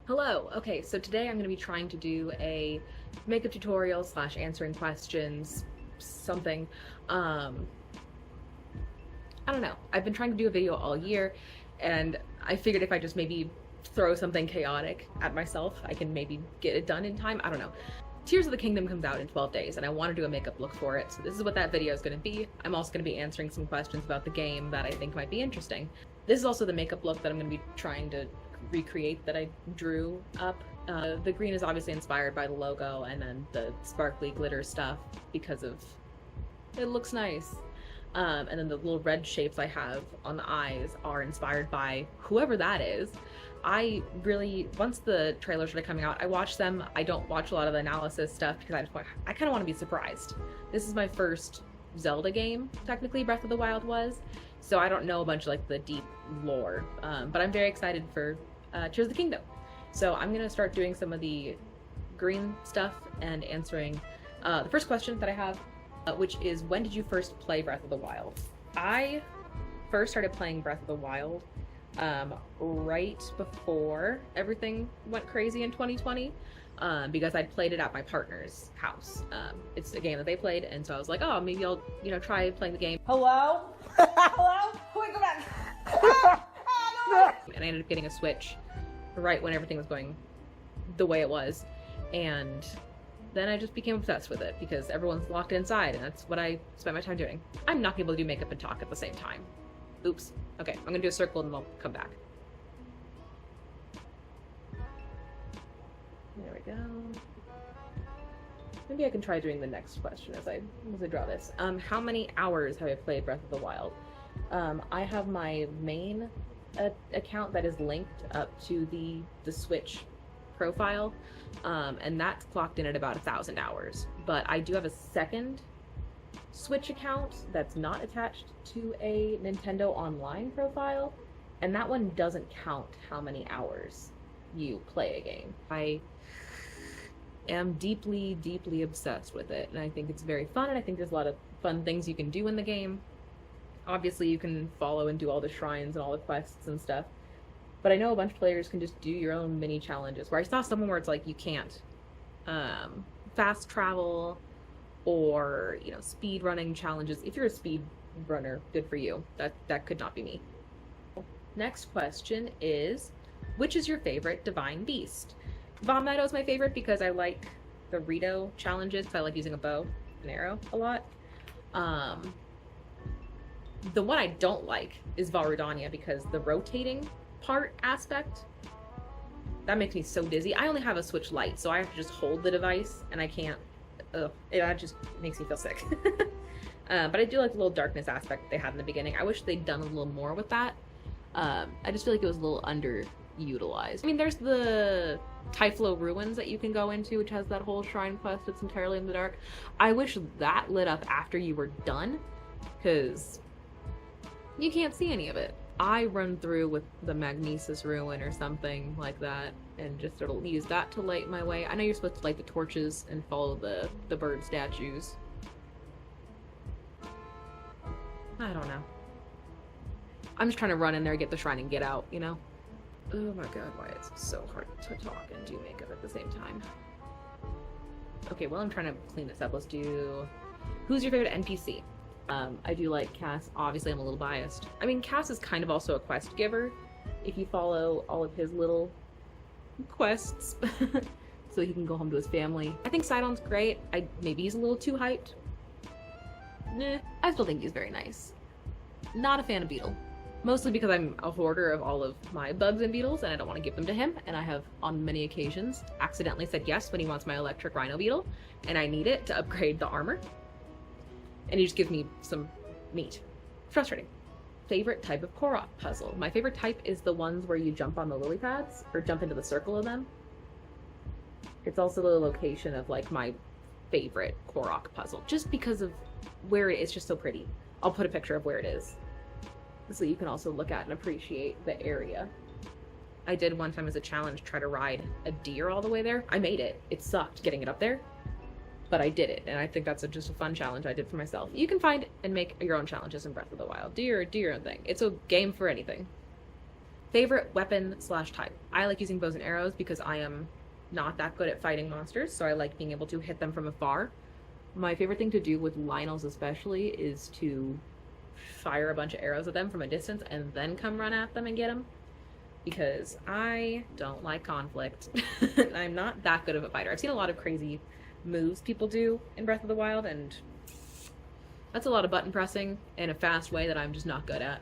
Hello. Okay, so today I'm going to be trying to do a makeup tutorial slash answering questions, something. I don't know. I've been trying to do a video all year, and I figured if I just maybe throw something chaotic at myself, I can maybe get it done in time. I don't know. Tears of the Kingdom comes out in 12 days, and I want to do a makeup look for it, so this is what that video is going to be. I'm also going to be answering some questions about the game that I think might be interesting. This is also the makeup look that I'm going to be trying to recreate that I drew up. The green is obviously inspired by the logo, and then the sparkly glitter stuff because of it looks nice. And then the little red shapes I have on the eyes are inspired by whoever that is. I really, once the trailers started coming out, I watched them. I don't watch a lot of the analysis stuff because I kind of want to be surprised. This is my first Zelda game, technically, Breath of the Wild was, so I don't know a bunch of like the deep lore, but I'm very excited for Tears of the Kingdom. So I'm gonna start doing some of the green stuff and answering the first question that I have, which is, when did you first play Breath of the Wild? I first started playing Breath of the Wild right before everything went crazy in 2020, because I'd played it at my partner's house. It's a game that they played, and so I was like, oh, maybe I'll, try playing the game. Hello? Hello? Quick, come back! And I ended up getting a Switch right when everything was going the way it was, and then I just became obsessed with it because everyone's locked inside, and that's what I spent my time doing. I'm not able to do makeup and talk at the same time. Oops. Okay, I'm gonna do a circle and then I'll come back. There we go. Maybe I can try doing the next question as I draw this. How many hours have I played Breath of the Wild? I have my main account that is linked up to the Switch profile, and that's clocked in at about 1,000 hours. But I do have a second Switch account that's not attached to a Nintendo Online profile, and that one doesn't count how many hours you play a game. I am deeply, deeply obsessed with it, and I think it's very fun, and I think there's a lot of fun things you can do in the game. Obviously, you can follow and do all the shrines and all the quests and stuff, but I know a bunch of players can just do your own mini challenges, where I saw someone where it's like you can't fast travel or, speed running challenges. If you're a speed runner, good for you. That could not be me. Next question is, which is your favorite divine beast? Vom Nido is my favorite because I like the Rito challenges, because I like using a bow and arrow a lot. The one I don't like is Varudania, because the rotating part aspect, that makes me so dizzy. I only have a Switch Lite, so I have to just hold the device, and I can't. That just makes me feel sick. But I do like the little darkness aspect they had in the beginning. I wish they'd done a little more with that. I just feel like it was a little underutilized. I mean, there's the Typhlo Ruins that you can go into, which has that whole shrine quest that's entirely in the dark. I wish that lit up after you were done, because you can't see any of it. I run through with the Magnesis Ruin or something like that, and just sort of use that to light my way. I know you're supposed to light the torches and follow the bird statues. I don't know. I'm just trying to run in there, get the shrine, and get out, Oh my god, why is it so hard to talk and do makeup at the same time? Okay, well, I'm trying to clean this up. Let's do... Who's your favorite NPC? I do like Cass. Obviously, I'm a little biased. I mean, Cass is kind of also a quest giver, if you follow all of his little quests, so he can go home to his family. I think Sidon's great. Maybe he's a little too hyped. Nah, I still think he's very nice. Not a fan of Beetle. Mostly because I'm a hoarder of all of my bugs and beetles, and I don't want to give them to him, and I have, on many occasions, accidentally said yes when he wants my electric rhino beetle, and I need it to upgrade the armor. And he just gives me some meat. Frustrating. Favorite type of Korok puzzle? My favorite type is the ones where you jump on the lily pads, or jump into the circle of them. It's also the location of, like, my favorite Korok puzzle, just because of where it is, just so pretty. I'll put a picture of where it is, so you can also look at and appreciate the area. I did one time as a challenge try to ride a deer all the way there. I made it. It sucked getting it up there, but I did it, and I think that's just a fun challenge I did for myself. You can find and make your own challenges in Breath of the Wild. Do your own thing. It's a game for anything. Favorite weapon / type. I like using bows and arrows because I am not that good at fighting monsters, so I like being able to hit them from afar. My favorite thing to do with Lionels especially is to fire a bunch of arrows at them from a distance and then come run at them and get them, because I don't like conflict. I'm not that good of a fighter. I've seen a lot of crazy moves people do in Breath of the Wild, and that's a lot of button pressing in a fast way that I'm just not good at.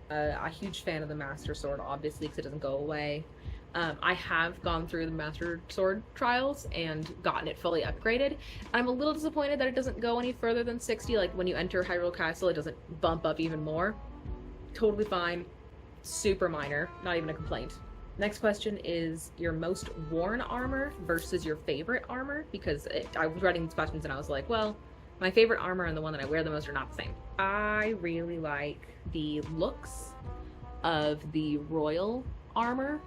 A huge fan of the Master Sword, obviously, because it doesn't go away. I have gone through the Master Sword trials and gotten it fully upgraded. I'm a little disappointed that it doesn't go any further than 60. Like, when you enter Hyrule Castle, it doesn't bump up even more. Totally fine. Super minor. Not even a complaint. Next question is your most worn armor versus your favorite armor, because I was writing these questions and I was like, well, my favorite armor and the one that I wear the most are not the same. I really like the looks of the royal armor,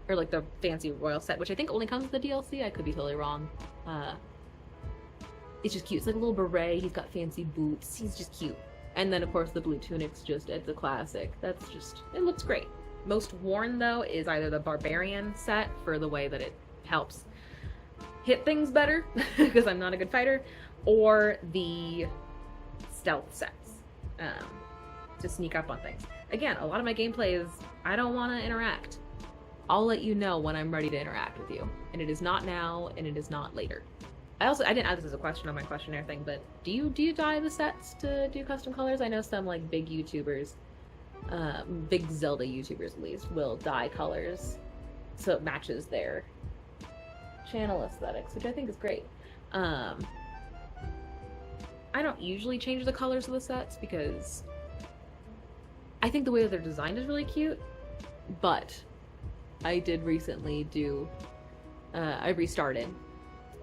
or like the fancy royal set, which I think only comes with the DLC. I could be totally wrong. It's just cute. It's like a little beret. He's got fancy boots. He's just cute. And then of course the blue tunic's just, it's a classic. That's just, it looks great. Most worn though is either the barbarian set for the way that it helps hit things better because I'm not a good fighter, or the stealth sets to sneak up on things. Again, a lot of my gameplay is I don't want to interact. I'll let you know when I'm ready to interact with you, and it is not now, and it is not later. I didn't add this as a question on my questionnaire thing, but do you dye the sets to do custom colors? I know some like big YouTubers, big Zelda YouTubers at least, will dye colors so it matches their channel aesthetics, which I think is great. I don't usually change the colors of the sets because I think the way that they're designed is really cute, but I did recently do, I restarted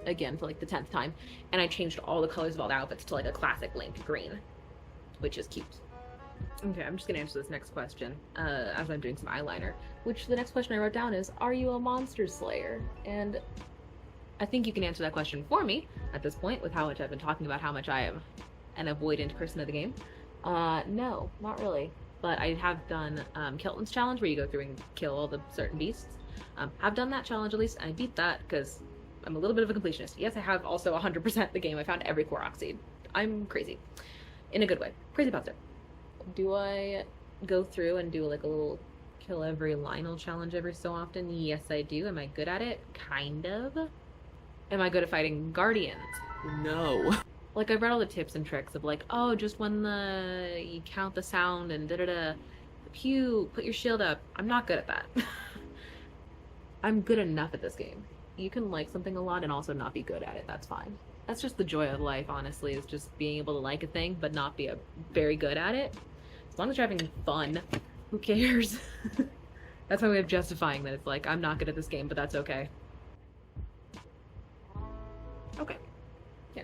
again for like the 10th time, and I changed all the colors of all the outfits to like a classic Link green, which is cute. Okay, I'm just gonna answer this next question as I'm doing some eyeliner, which the next question I wrote down is, are you a monster slayer? And I think you can answer that question for me at this point with how much I've been talking about how much I am an avoidant person of the game. No, not really. But I have done Kilton's challenge, where you go through and kill all the certain beasts. I've done that challenge at least, and I beat that because I'm a little bit of a completionist. Yes, I have also 100% the game. I found every Korok seed. I'm crazy. In a good way. Crazy positive. Do I go through and do like a little kill every Lionel challenge every so often? Yes, I do. Am I good at it? Kind of. Am I good at fighting guardians? No. Like, I've read all the tips and tricks of like, oh, just when you count the sound and da-da-da, pew, put your shield up. I'm not good at that. I'm good enough at this game. You can like something a lot and also not be good at it. That's fine. That's just the joy of life, honestly, is just being able to like a thing but not be very good at it. As long as you're having fun, who cares? That's my way of justifying that it's like, I'm not good at this game, but that's okay. Okay. Yeah.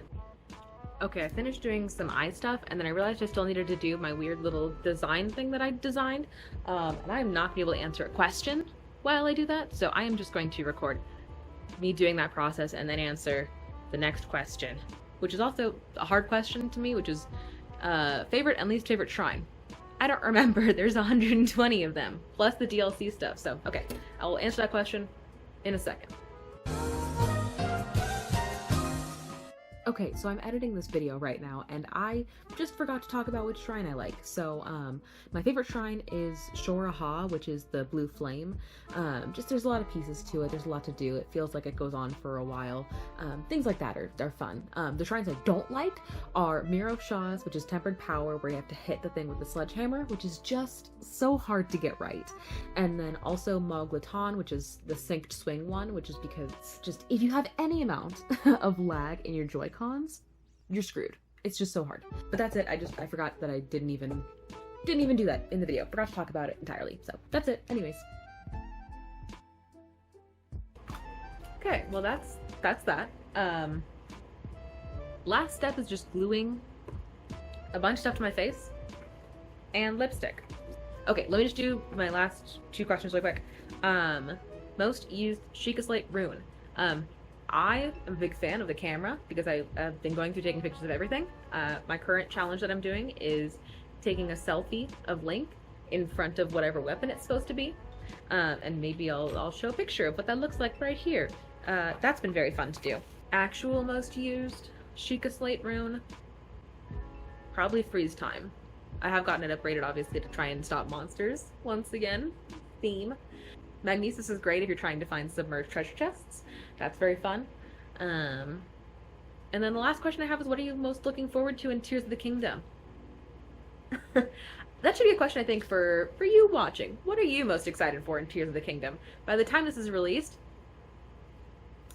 Okay, I finished doing some eye stuff, and then I realized I still needed to do my weird little design thing that I designed, and I'm not going to be able to answer a question while I do that, so I am just going to record me doing that process and then answer the next question, which is also a hard question to me, which is favorite and least favorite shrine. I don't remember. There's 120 of them, plus the DLC stuff, so okay, I will answer that question in a second. Okay, so I'm editing this video right now, and I just forgot to talk about which shrine I like. So, my favorite shrine is Shoraha, which is the blue flame. There's a lot of pieces to it, there's a lot to do, it feels like it goes on for a while. Things like that are fun. The shrines I don't like are Mirror of Shaw's, which is tempered power, where you have to hit the thing with the sledgehammer, which is just so hard to get right. And then also Moglatan, which is the synced swing one, which is because just, if you have any amount of lag in your Joy-Cons, you're screwed. It's just so hard. But that's it. I forgot that I didn't even do that in the video. Forgot to talk about it entirely. So that's it. Anyways. Okay, well that's that. Last step is just gluing a bunch of stuff to my face and lipstick. Okay, let me just do my last two questions really quick. Most used sheikah slate rune. I am a big fan of the camera because I've been going through taking pictures of everything. My current challenge that I'm doing is taking a selfie of Link in front of whatever weapon it's supposed to be. And maybe I'll show a picture of what that looks like right here. That's been very fun to do. Actual most used, sheikah slate rune, probably freeze time. I have gotten it upgraded obviously to try and stop monsters once again. Theme. Magnesis is great if you're trying to find submerged treasure chests. That's very fun. And then the last question I have is, what are you most looking forward to in Tears of the Kingdom? That should be a question, I think, for you watching. What are you most excited for in Tears of the Kingdom? By the time this is released,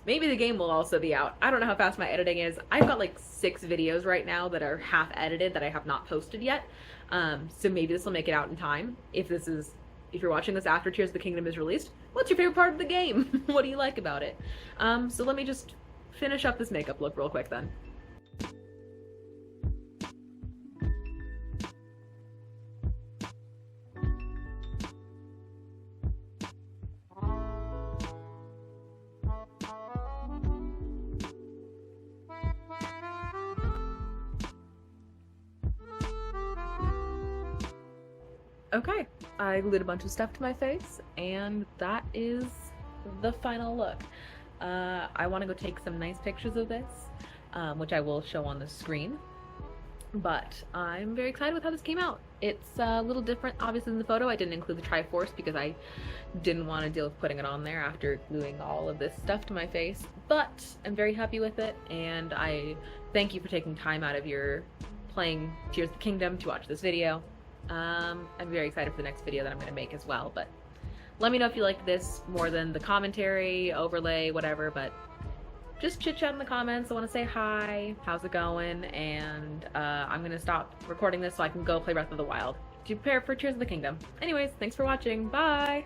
maybe the game will also be out. I don't know how fast my editing is. I've got like 6 videos right now that are half edited that I have not posted yet. So maybe this will make it out in time. If you're watching this after Tears of the Kingdom is released, what's your favorite part of the game? What do you like about it? So let me just finish up this makeup look real quick then. Okay, I glued a bunch of stuff to my face, and that is the final look. I want to go take some nice pictures of this, which I will show on the screen, but I'm very excited with how this came out. It's a little different, obviously, in the photo. I didn't include the Triforce because I didn't want to deal with putting it on there after gluing all of this stuff to my face, but I'm very happy with it, and I thank you for taking time out of your playing Tears of the Kingdom to watch this video. I'm very excited for the next video that I'm going to make as well, but let me know if you like this more than the commentary, overlay, whatever, but just chit chat in the comments. I want to say hi, how's it going, and I'm going to stop recording this so I can go play Breath of the Wild to prepare for Tears of the Kingdom. Anyways, thanks for watching, bye!